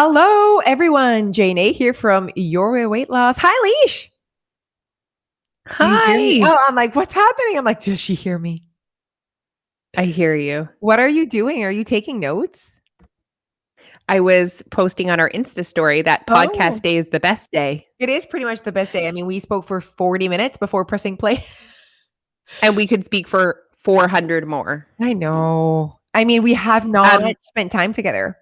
Hello, everyone. Jane A here from Your Way Weight Loss. Hi, Leash. Do you hear me? Hi. Oh, I'm like, what's happening? I'm like, does she hear me? I hear you. What are you doing? Are you taking notes? I was posting on our Insta story that podcast Oh, day is the best day. it is pretty much the best day. I mean, we spoke for 40 minutes before pressing play. And we could speak for 400 more. I know. I mean, we have not Um, spent time together.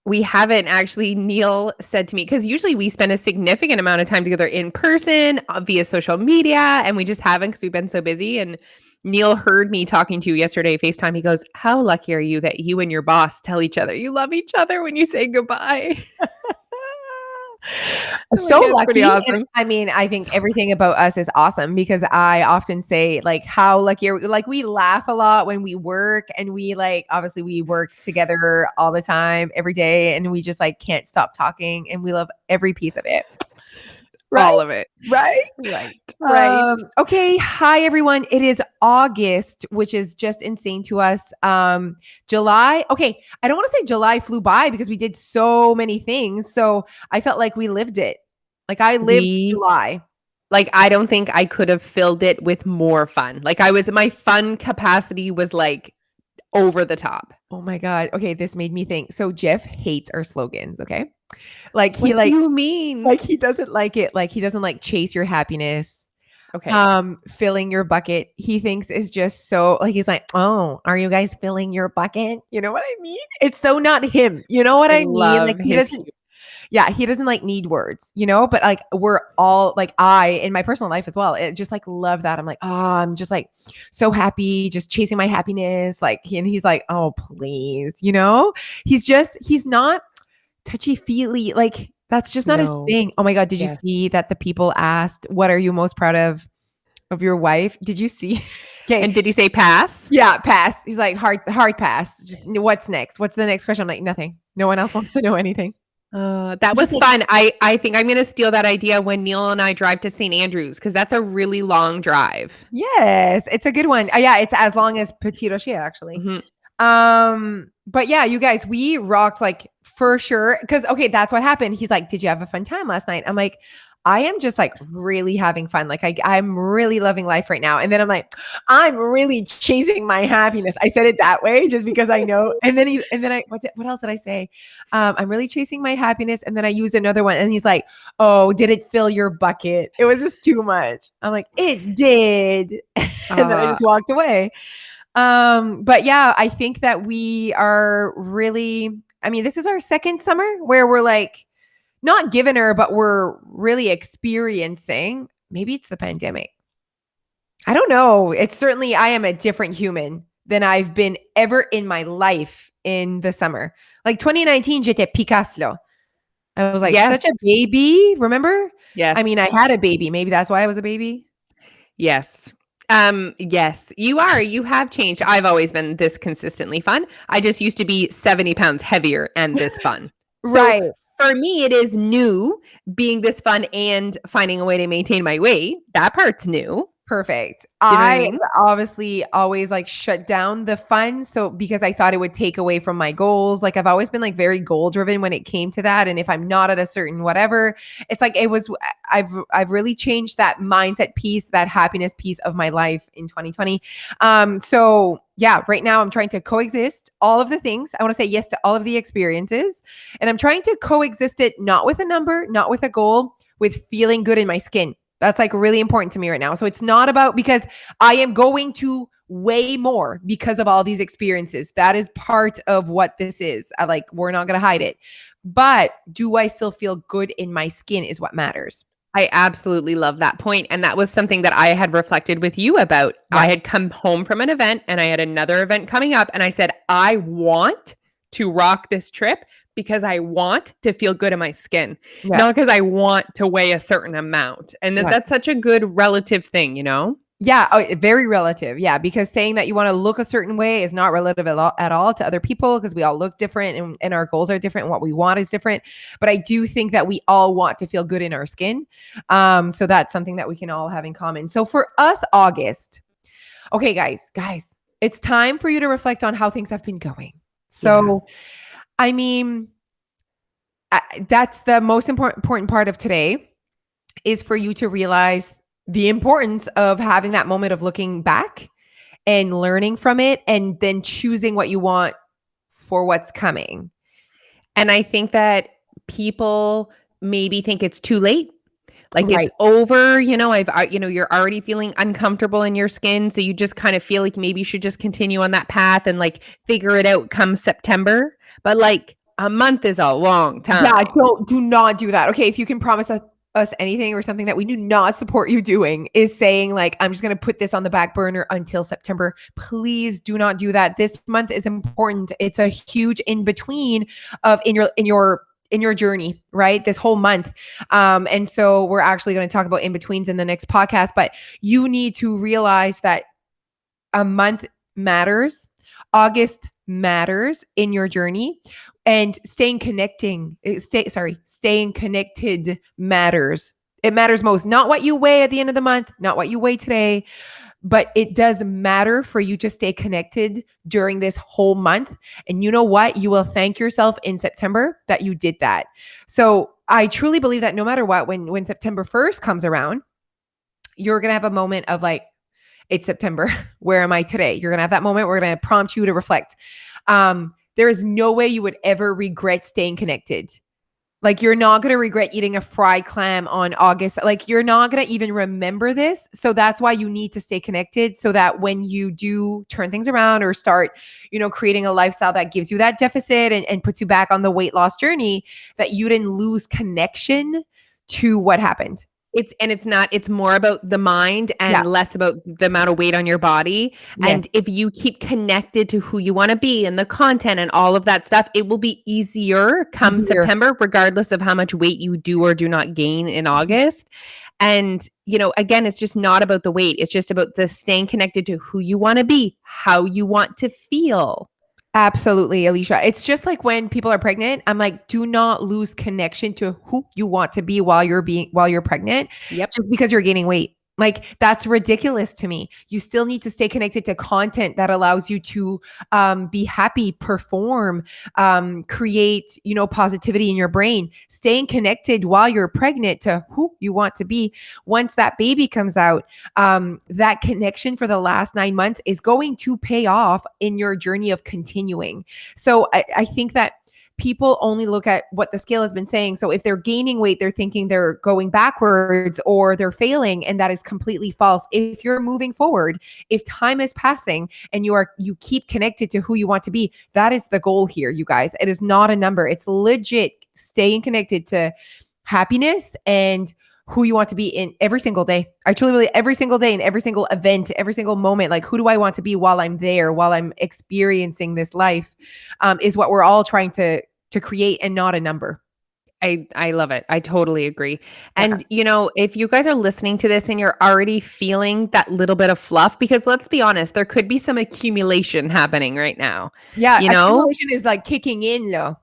we haven't actually, Neil said to me, because usually we spend a significant amount of time together in person via social media, and we just haven't because we've been so busy. And Neil heard me talking to you yesterday, FaceTime. He goes, how lucky are you that you and your boss tell each other you love each other when you say goodbye? I'm like, So yeah, it's pretty lucky. And awesome. I mean, I think So everything about us is awesome because I often say, like, how lucky are we? Like, we laugh a lot when we work, and we, like, obviously we work together all the time, every day, and we just like can't stop talking, and we love every piece of it. Right? all of it. Right? Right. Right. Okay. Hi, everyone. It is August, which is just insane to us. July. Okay. I don't want to say July flew by because we did so many things. So I felt like we lived it. Like I lived We July. like, I don't think I could have filled it with more fun. Like, my fun capacity was, like, over the top. Oh my God. Okay. This made me think. So Jeff hates our slogans. Okay. Like he What do like, you mean? like he doesn't like it. Like he doesn't like chase your happiness. Okay. Filling your bucket, he thinks is just so like he's like, oh, are you guys filling your bucket? You know what I mean? It's so not him. You know what I I mean? Like love he his doesn't, yeah, he doesn't like need words, but like we're all like I in my personal life as well. It just like love that. I'm like, oh, I'm just like so happy, just chasing my happiness. Like and he's like, oh, please, he's not touchy feely. Like that's just not his No. thing. Oh my God, did you Yes. see that the people asked, what are you most proud of your wife? Did you see? Okay. And did he say pass? Yeah, pass. He's like hard pass. Just what's next? What's the next question? I'm like, nothing. No one else wants to know anything. That Just was like, fun. I think I'm gonna steal that idea when Neil and I drive to St. Andrews because that's a really long drive. yes, it's a good one. Yeah, it's as long as Petit Rocher, actually. Mhm. But yeah, you guys, we rocked like for sure. Cause okay, that's what happened. He's like, did you have a fun time last night? I'm like, I am just like really having fun. Like I'm really loving life right now. And then I'm like, I'm really chasing my happiness. I said it that way just because I know. What else did I say? I'm really chasing my happiness. And then I used another one and he's like, oh, did it fill your bucket? It was just too much. I'm like, it did. And then I Uh, just walked away. But yeah, I think that we are really, I mean, this is our second summer where we're like not giving her, but we're really experiencing. Maybe it's the pandemic. I don't know. It's certainly, I am a different human than I've been ever in my life in the summer. Like 2019, j'étais Picasso. I was like such yes. a baby. Remember? I mean, I Yes. had a baby. Maybe that's why I was a baby. Yes. Yes, you are. You have changed. I've always been this consistently fun. I just used to be 70 pounds heavier and this fun. So Right. for me, it is new being this fun and finding a way to maintain my weight. That part's new. Perfect. You know what I I mean? obviously always like shut down the fun. So because I thought it would take away from my goals. Like I've always been like very goal driven when it came to that. And if I'm not at a certain whatever, it's like I've really changed that mindset piece, that happiness piece of my life in 2020. So yeah, right now I'm trying to coexist all of the things. I want to say yes to all of the experiences. And I'm trying to coexist it not with a number, not with a goal, with feeling good in my skin. That's like really important to me right now. So it's not about because I am going to way more because of all these experiences. That is part of what this is. We're not going to hide it. But do I still feel good in my skin is what matters. I absolutely love that point, and that was something that I had reflected with you about. Yeah. I had come home from an event, and I had another event coming up, and I said, "I want to rock this trip because I want to feel good in my skin, Yeah. not because I want to weigh a certain amount." And Yeah. that's such a good relative thing, you know? Yeah, very relative. Yeah, because saying that you want to look a certain way is not relative at all to other people because we all look different and our goals are different. And what we want is different. But I do think that we all want to feel good in our skin. So that's something that we can all have in common. So for us, August, okay, guys, it's time for you to reflect on how things have been going. Yeah. So, I mean, that's the most important part of today, is for you to realize the importance of having that moment of looking back and learning from it, and then choosing what you want for what's coming. And I think that people maybe think it's too late. Like it's Right. over, you're already feeling uncomfortable in your skin. So you just kind of feel like maybe you should just continue on that path and like figure it out come September. But like a month is a long time. Yeah, do not do that. Okay, if you can promise us anything or something that we do not support you doing, is saying like, I'm just going to put this on the back burner until September. Please do not do that. This month is important. It's a huge in between of in your journey, right? This whole month. And so we're actually going to talk about in betweens in the next podcast, but you need to realize that a month matters. August matters in your journey, and staying connected matters. It matters most. Not what you weigh at the end of the month, not what you weigh today, but it does matter for you to stay connected during this whole month. And you know what? You will thank yourself in September that you did that. So I truly believe that no matter what, when September 1st comes around, you're going to have a moment of like, it's September. Where am I today? You're going to have that moment. We're going to prompt you to reflect. There is no way you would ever regret staying connected. Like, you're not going to regret eating a fried clam on August. Like, you're not going to even remember this. So that's why you need to stay connected, so that when you do turn things around or start, creating a lifestyle that gives you that deficit and puts you back on the weight loss journey, that you didn't lose connection to what happened. It's more about the mind and less about the amount of weight on your body. Yes. And if you keep connected to who you want to be and the content and all of that stuff, it will be easier come September, regardless of how much weight you do or do not gain in August. And, again, it's just not about the weight. It's just about the staying connected to who you want to be, how you want to feel. Absolutely, Alicia. It's just like when people are pregnant, I'm like, do not lose connection to who you want to be while you're pregnant. Yep. Just because you're gaining weight. Like, that's ridiculous to me. You still need to stay connected to content that allows you to be happy, perform, create, positivity in your brain. Staying connected while you're pregnant to who you want to be. Once that baby comes out, that connection for the last 9 months is going to pay off in your journey of continuing. So I think that people only look at what the scale has been saying. So if they're gaining weight, they're thinking they're going backwards or they're failing, and that is completely false. If you're moving forward, if time is passing and you keep connected to who you want to be, that is the goal here, you guys. It is not a number. It's legit staying connected to happiness and who you want to be in every single day. I truly believe every single day, in every single event, every single moment, like, who do I want to be while I'm there, while I'm experiencing this life, is what we're all trying to create, and not a number. I love it. I totally agree. And, if you guys are listening to this and you're already feeling that little bit of fluff, because let's be honest, there could be some accumulation happening right now. Yeah. Accumulation is like kicking in, though.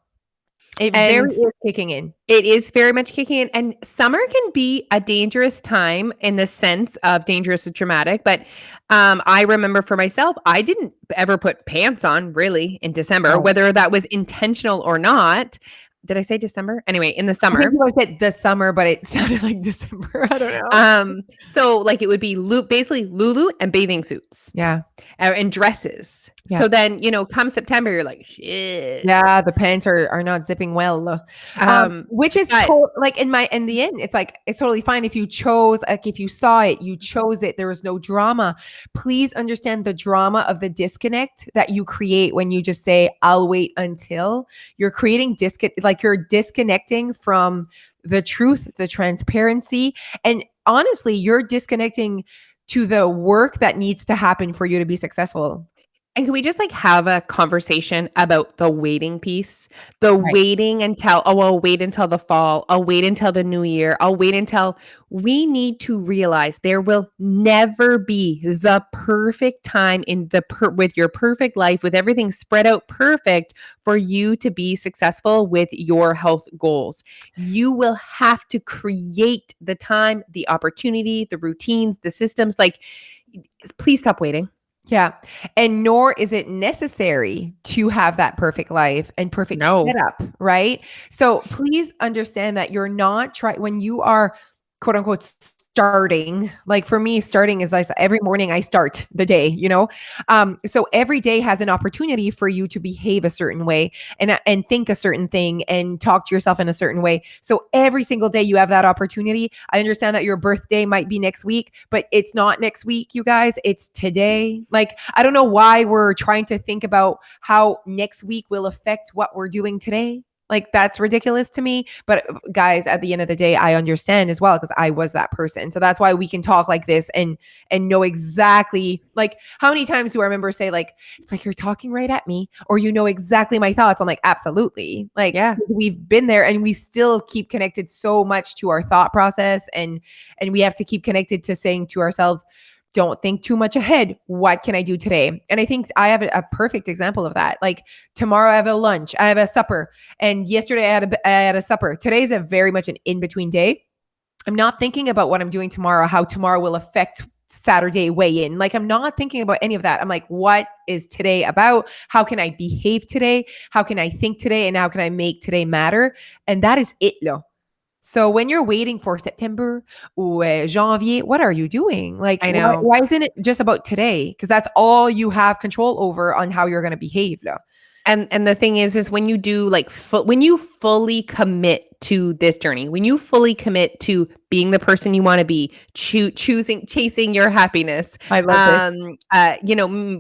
It very is kicking in. It is very much kicking in. And summer can be a dangerous time in the sense of dangerous and traumatic. But I remember for myself, I didn't ever put pants on really in December, whether that was intentional or not. Did I say December? Anyway, in the summer. I think you said the summer, but it sounded like December. I don't know. So like it would be basically Lulu and bathing suits. Yeah. And dresses. Yeah. So then, come September, you're like, shit. Yeah, the pants are not zipping well. Which is like in the end, it's like, it's totally fine if you chose, like, if you saw it, you chose it. There was no drama. Please understand the drama of the disconnect that you create when you just say, I'll wait until. You're creating like you're disconnecting from the truth, the transparency, and honestly, you're disconnecting to the work that needs to happen for you to be successful. And can we just have a conversation about the waiting piece? Waiting until, I'll wait until the fall. I'll wait until the new year. I'll wait until we need to realize there will never be the perfect time with your perfect life, with everything spread out perfect for you to be successful with your health goals. You will have to create the time, the opportunity, the routines, the systems. Please stop waiting. Yeah. And nor is it necessary to have that perfect life and perfect No. setup, right? So please understand that you're not trying when you are quote unquote starting. Like for me, starting is like every morning I start the day, you know? So every day has an opportunity for you to behave a certain way and think a certain thing and talk to yourself in a certain way. So every single day you have that opportunity. I understand that your birthday might be next week, but it's not next week, you guys. It's today. Like, I don't know why we're trying to think about how next week will affect what we're doing today. Like that's ridiculous to me. But guys, at the end of the day, I understand as well because I was that person. So that's why we can talk like this and know exactly like how many times do I remember say like it's like you're talking right at me or you know exactly my thoughts. I'm like, absolutely. Like Yeah. we've been there and we still keep connected so much to our thought process and we have to keep connected to saying to ourselves, don't think too much ahead. What can I do today? And I think I have a perfect example of that. Like tomorrow I have a lunch, I have a supper, and yesterday I had a supper. Today's a very much an in-between day. I'm not thinking about what I'm doing tomorrow, how tomorrow will affect Saturday weigh in. Like I'm not thinking about any of that. I'm like, what is today about? How can I behave today? How can I think today? And how can I make today matter? And that is it, lo. So when you're waiting for September or janvier, what are you doing? Like, I know. why isn't it just about today? Because that's all you have control over on how you're going to behave. Là. And the thing is when you do like when you fully commit to this journey, when you fully commit to being the person you want to be, chasing your happiness, I love it.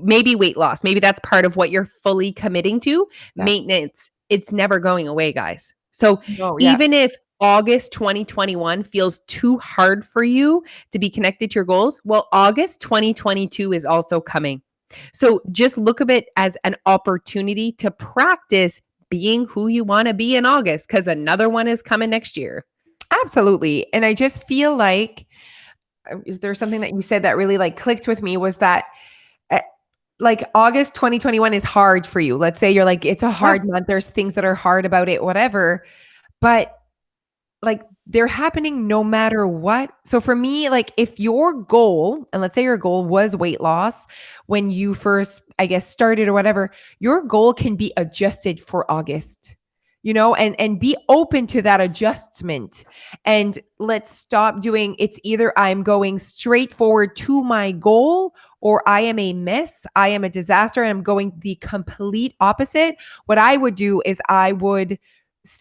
maybe weight loss, maybe that's part of what you're fully committing to. Yeah. Maintenance, it's never going away, guys. So Oh, yeah. even if August 2021 feels too hard for you to be connected to your goals, well, August 2022 is also coming. So just look of it as an opportunity to practice being who you want to be in August because another one is coming next year. Absolutely. And I just feel like if there's something that you said that really like clicked with me was that uh, like August 2021 is hard for you. Let's say you're like, it's a hard month. There's things that are hard about it, whatever. But like they're happening no matter what. So for me, like if your goal, and let's say your goal was weight loss when you first, I guess, started or whatever, your goal can be adjusted for August. You know, and be open to that adjustment. And let's stop doing it's either I'm going straight forward to my goal or I am a mess, I am a disaster, and I'm going the complete opposite. What I would do is I would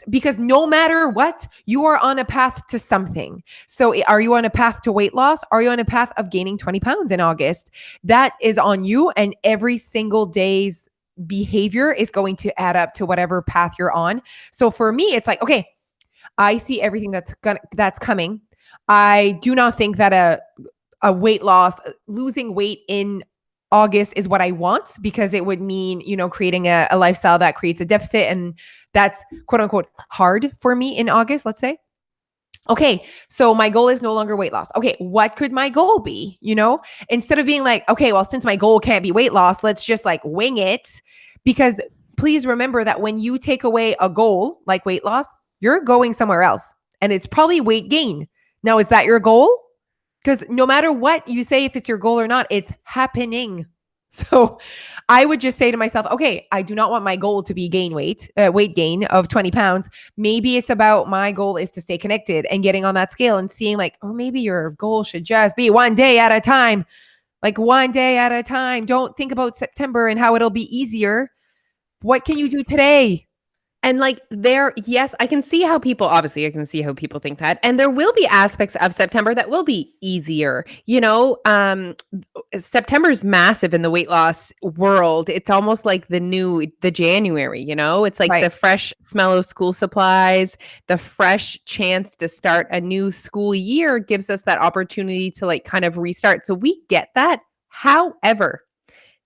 because no matter what, you are on a path to something. So are you on a path to weight loss? Are you on a path of gaining 20 pounds in August? That is on you. And every single day's behavior is going to add up to whatever path you're on. So for me, it's like, okay, I see everything that's coming. I do not think that a weight loss, losing weight in August is what I want because it would mean, you know, creating a lifestyle that creates a deficit. And that's quote unquote hard for me in August, let's say. Okay, so my goal is no longer weight loss. Okay, what could my goal be? You know, instead of being like, okay, well, since my goal can't be weight loss, let's just like wing it. Because please remember that when you take away a goal like weight loss, you're going somewhere else and it's probably weight gain. Now, is that your goal? Because no matter what you say, if it's your goal or not, it's happening. So I would just say to myself, okay, I do not want my goal to be weight gain of 20 pounds. Maybe it's about my goal is to stay connected and getting on that scale and seeing like, or maybe your goal should just be one day at a time, like one day at a time. Don't think about September and how it'll be easier. What can you do today? And like yes, I can see how people think that. And there will be aspects of September that will be easier. September's massive in the weight loss world. It's almost like the January, It's like Right. the fresh smell of school supplies, the fresh chance to start a new school year gives us that opportunity to like kind of restart. So we get that. However,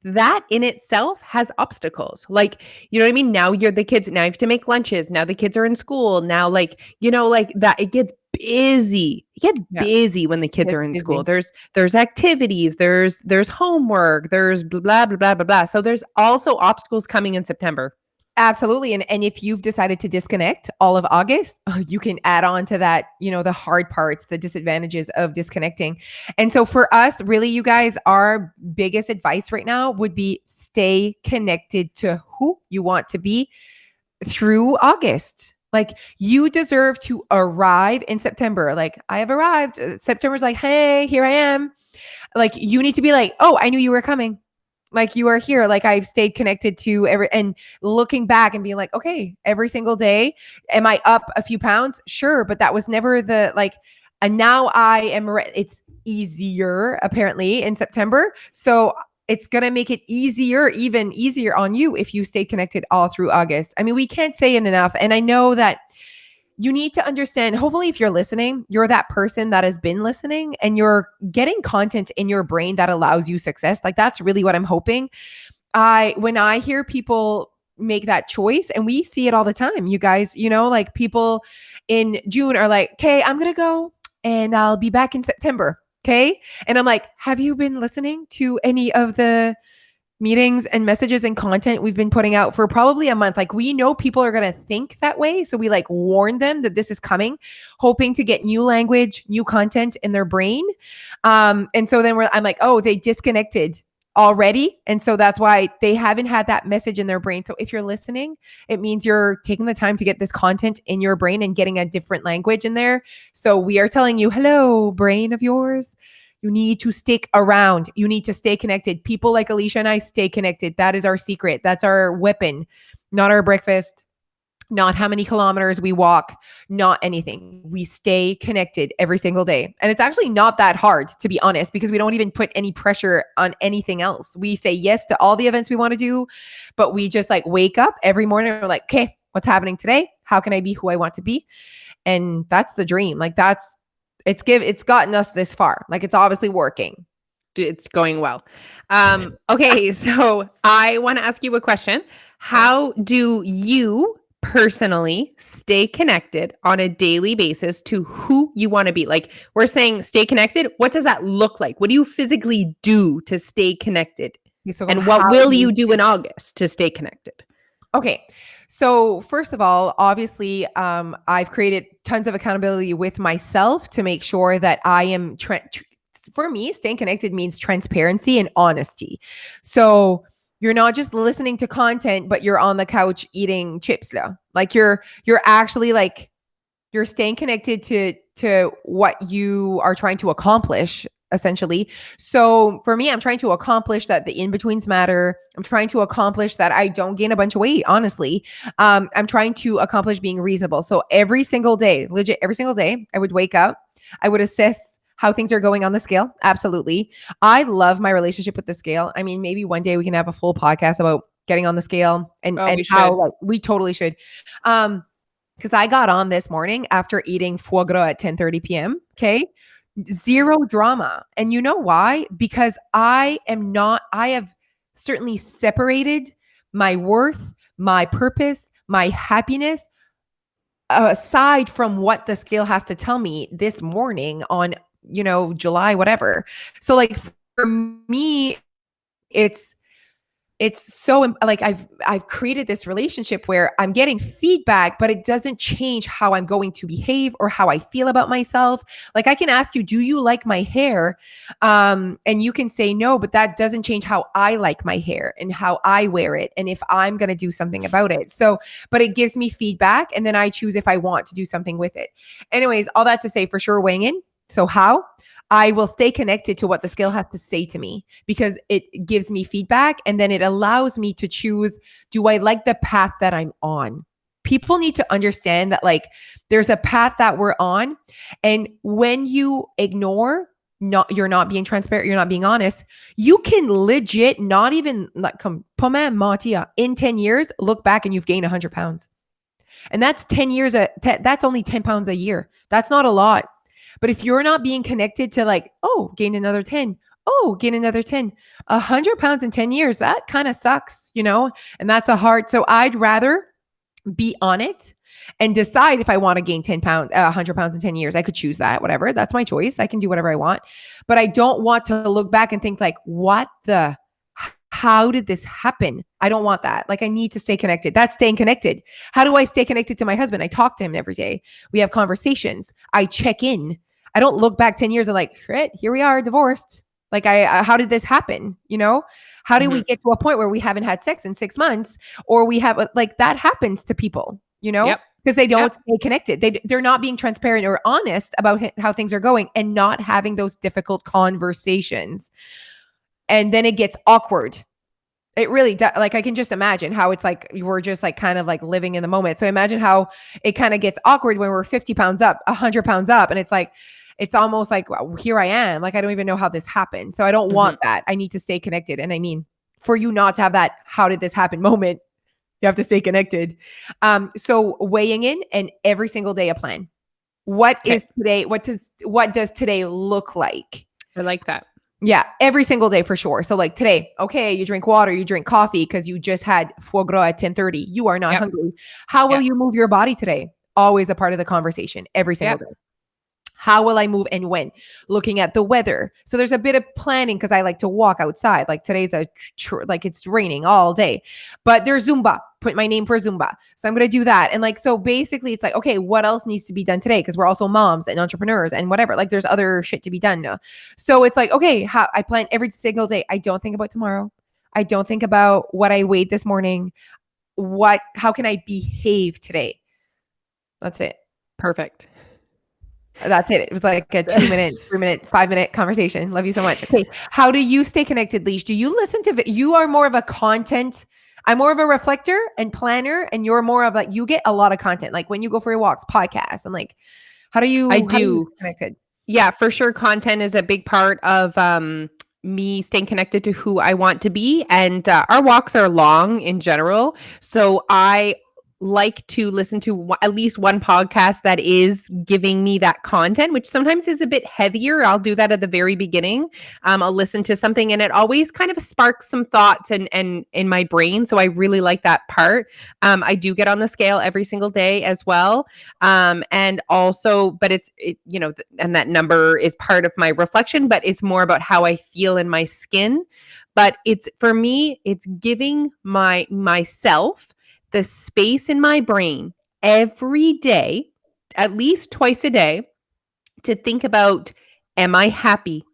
that in itself has obstacles. Like, you know what I mean? Now you're the kids, now you have to make lunches. Now the kids are in school. Now, like, like that, it gets busy. It gets Yeah. busy when the kids It's are in busy. school. There's activities, there's homework, there's blah, blah, blah, blah, blah. So there's also obstacles coming in September. Absolutely. And if you've decided to disconnect all of August, you can add on to that, the hard parts, the disadvantages of disconnecting. And so for us, really, you guys, our biggest advice right now would be stay connected to who you want to be through August. Like, you deserve to arrive in September. Like, I have arrived. September's like, hey, here I am. Like, you need to be like, oh, I knew you were coming. Like, you are here. Like, I've stayed connected to and looking back and being like, okay, every single day, am I up a few pounds? Sure. But that was never and now I am, it's easier apparently in September. So it's going to make it even easier on you if you stay connected all through August. I mean, we can't say it enough. And I know that you need to understand, hopefully, if you're listening, you're that person that has been listening and you're getting content in your brain that allows you success. Like, that's really what I'm hoping. When I hear people make that choice, and we see it all the time, you guys, like people in June are like, okay, I'm going to go and I'll be back in September. Okay. And I'm like, have you been listening to any of the meetings and messages and content we've been putting out for probably a month? Like, we know people are going to think that way. So we warn them that this is coming, hoping to get new language, new content in their brain. And so then I'm like, oh, they disconnected already. And so that's why they haven't had that message in their brain. So if you're listening, it means you're taking the time to get this content in your brain and getting a different language in there. So we are telling you, hello, brain of yours. You need to stick around. You need to stay connected. People like Alicia and I stay connected. That is our secret. That's our weapon, not our breakfast, not how many kilometers we walk, not anything. We stay connected every single day. And it's actually not that hard, to be honest, because we don't even put any pressure on anything else. We say yes to all the events we want to do, but we just wake up every morning and we're like, okay, what's happening today? How can I be who I want to be? And that's the dream. It's gotten us this far. It's obviously working. It's going well. Okay. So I want to ask you a question. How do you personally stay connected on a daily basis to who you want to be? Like, we're saying stay connected. What does that look like? What do you physically do to stay connected? So and what will you do in August to stay connected? Okay. So first of all, obviously, I've created tons of accountability with myself to make sure that I am, for me, staying connected means transparency and honesty. So you're not just listening to content, but you're on the couch eating chips. You're actually you're staying connected to what you are trying to accomplish, essentially. So for me, I'm trying to accomplish that the in-betweens matter. I'm trying to accomplish that I don't gain a bunch of weight, honestly. I'm trying to accomplish being reasonable. So every single day, legit, every single day, I would wake up, I would assess how things are going on the scale. Absolutely. I love my relationship with the scale. I mean, maybe one day we can have a full podcast about getting on the scale and how we totally should. Because I got on this morning after eating foie gras at 10:30 p.m. Okay. Zero drama. And you know why? Because I have certainly separated my worth, my purpose, my happiness aside from what the scale has to tell me this morning on, July, whatever. So for me, it's so I've created this relationship where I'm getting feedback, but it doesn't change how I'm going to behave or how I feel about myself. I can ask you, do you like my hair? And you can say no, but that doesn't change how I like my hair and how I wear it. And if I'm going to do something about it. So, but it gives me feedback and then I choose if I want to do something with it. Anyways, all that to say, for sure, weighing in. So how? I will stay connected to what the scale has to say to me because it gives me feedback and then it allows me to choose, do I like the path that I'm on? People need to understand that there's a path that we're on. And when you ignore, you're not being transparent, you're not being honest, you can legit not even in 10 years, look back and you've gained 100 pounds. And that's 10 years, that's only 10 pounds a year. That's not a lot. But if you're not being connected to gain another 10, gain another 10, 100 pounds in 10 years, that kind of sucks, and that's a hard. So I'd rather be on it and decide if I want to gain 100 pounds in 10 years. I could choose that, whatever. That's my choice. I can do whatever I want, but I don't want to look back and think how did this happen? I don't want that. Like, I need to stay connected. That's staying connected. How do I stay connected to my husband? I talk to him every day. We have conversations. I check in. I don't look back 10 years and like, shit, here we are, divorced. Like, how did this happen? You know, how did we get to a point where we haven't had sex in 6 months, or we have like, that happens to people, you know, because they don't stay connected. They're not being transparent or honest about how things are going, and not having those difficult conversations. And then it gets awkward. It really does. Like, I can just imagine how it's like, we're just like kind of like living in the moment. So imagine how it kind of gets awkward when we're 50 pounds up, 100 pounds up. And it's like, it's almost like, well, here I am. Like, I don't even know how this happened. So I don't want that. I need to stay connected. And I mean, for you not to have that, how did this happen moment, you have to stay connected. So weighing in, and every single day a plan. What is today? What does today look like? I like that. Yeah, every single day for sure. So like today, okay, you drink water, you drink coffee because you just had foie gras at 10:30. You are not hungry. How will you move your body today? Always a part of the conversation every single day. How will I move and when? Looking at the weather. So there's a bit of planning because I like to walk outside. Like today's like it's raining all day, but there's Zumba. Put my name for Zumba. So I'm going to do that. And like, so basically it's like, okay, what else needs to be done today? Because we're also moms and entrepreneurs and whatever. Like there's other shit to be done now. So it's like, okay, how I plan every single day. I don't think about tomorrow. I don't think about what I weighed this morning. How can I behave today? That's it. Perfect. That's it. It was like a 2-minute, 3-minute, 5-minute conversation. Love you so much. Okay. How do you stay connected, Leash? Do you listen to you are more of a content. I'm more of a reflector and planner, and you're more of like, you get a lot of content. Like when you go for your walks, podcasts, and like, how do you stay connected? Yeah, for sure. Content is a big part of me staying connected to who I want to be. And our walks are long in general. So I like to listen to at least one podcast that is giving me that content, which sometimes is a bit heavier. I'll do that at the very beginning. I'll listen to something and it always kind of sparks some thoughts and in my brain. So I really like that part. I do get on the scale every single day as well. And also, but and that number is part of my reflection, but it's more about how I feel in my skin. But for me, it's giving myself the space in my brain every day, at least twice a day, to think about, am I happy?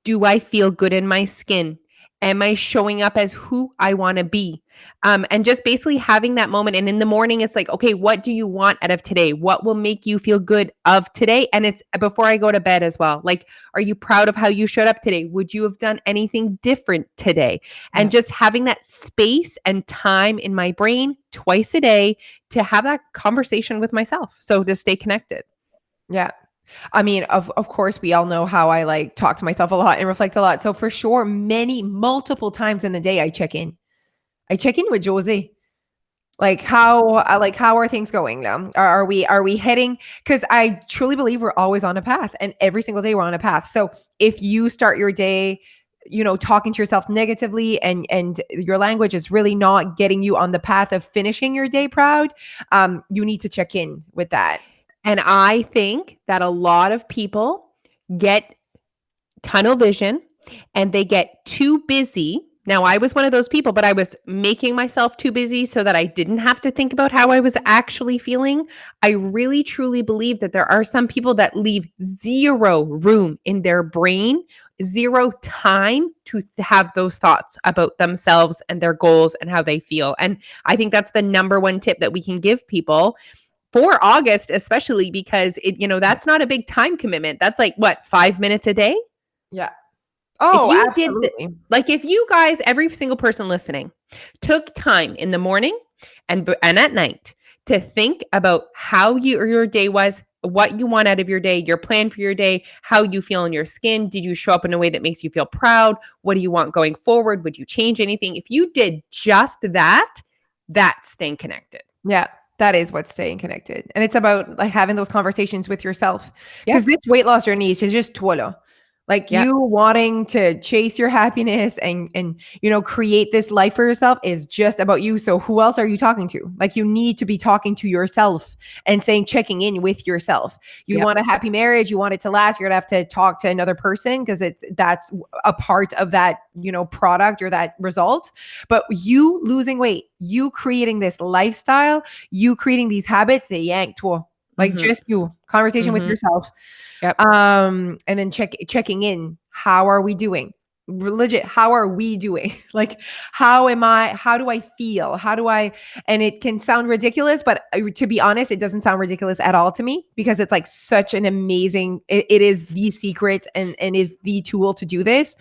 Do I feel good in my skin? Am I showing up as who I want to be? And just basically having that moment. And in the morning, it's like, okay, what do you want out of today? What will make you feel good of today? And it's before I go to bed as well. Like, are you proud of how you showed up today? Would you have done anything different today? And just having that space and time in my brain twice a day to have that conversation with myself. So to stay connected. Yeah. I mean, of course, we all know how I like talk to myself a lot and reflect a lot. So for sure, multiple times in the day, I check in. I check in with Josie. Like how are things going now? Are we heading? Because I truly believe we're always on a path, and every single day we're on a path. So if you start your day, talking to yourself negatively, and your language is really not getting you on the path of finishing your day proud, you need to check in with that. And I think that a lot of people get tunnel vision and they get too busy. Now, I was one of those people, but I was making myself too busy so that I didn't have to think about how I was actually feeling. I really, truly believe that there are some people that leave zero room in their brain, zero time to have those thoughts about themselves and their goals and how they feel. And I think that's the number one tip that we can give people for August, especially because that's not a big time commitment. That's like what, 5 minutes a day? Yeah. Oh, if you did, like if you guys, every single person listening, took time in the morning and at night to think about how your day was, what you want out of your day, your plan for your day, how you feel in your skin. Did you show up in a way that makes you feel proud? What do you want going forward? Would you change anything? If you did just that, that's staying connected. Yeah. That is what's staying connected. And it's about like having those conversations with yourself. Because this weight loss journey is just tuolo. Like Yep. you wanting to chase your happiness and create this life for yourself is just about you. So who else are you talking to? Like you need to be talking to yourself and checking in with yourself. You Yep. want a happy marriage, you want it to last, you're gonna have to talk to another person because that's a part of that, product or that result. But you losing weight, you creating this lifestyle, you creating these habits, they yanked like just you conversation with yourself. Yep. And then checking in. How are we doing? Legit, how are we doing? Like, how do I feel? And it can sound ridiculous, but to be honest, it doesn't sound ridiculous at all to me because it's like such an amazing, it is the secret and is the tool to do this.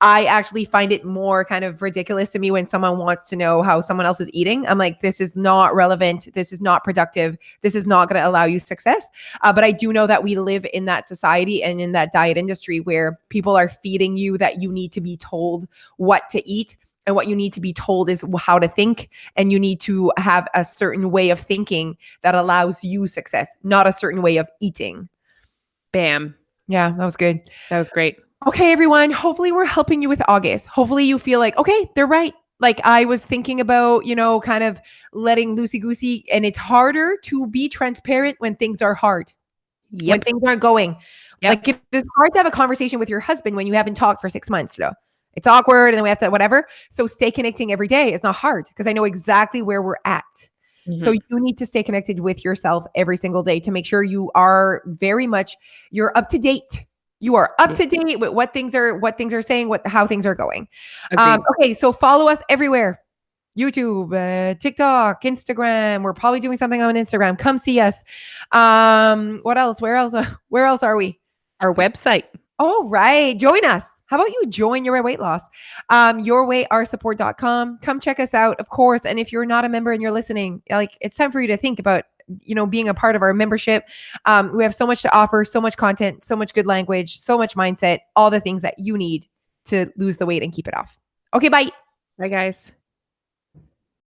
I actually find it more kind of ridiculous to me when someone wants to know how someone else is eating. I'm like, this is not relevant. This is not productive. This is not going to allow you success. But I do know that we live in that society and in that diet industry where people are feeding you that you need to be told what to eat. And what you need to be told is how to think. And you need to have a certain way of thinking that allows you success, not a certain way of eating. Bam. Yeah, that was good. That was great. Okay, everyone. Hopefully we're helping you with August. Hopefully you feel like, okay, they're right. Like I was thinking about, kind of letting loosey-goosey, and it's harder to be transparent when things are hard. Yep. When things aren't going. Yep. Like it's hard to have a conversation with your husband when you haven't talked for 6 months. So it's awkward and then we have to whatever. So stay connecting every day. It's not hard because I know exactly where we're at. So you need to stay connected with yourself every single day to make sure you are you're up to date. You are up to date with what things are saying, how things are going. Okay. So follow us everywhere. YouTube, TikTok, Instagram. We're probably doing something on Instagram. Come see us. What else? Where else are we? Our website. Oh, right. Join us. How about you join Your Way Weight Loss? YourWayOurSupport.com. Come check us out, of course. And if you're not a member and you're listening, like it's time for you to think about, being a part of our membership. We have so much to offer, so much content, so much good language, so much mindset, all the things that you need to lose the weight and keep it off. Okay, bye. Bye, guys.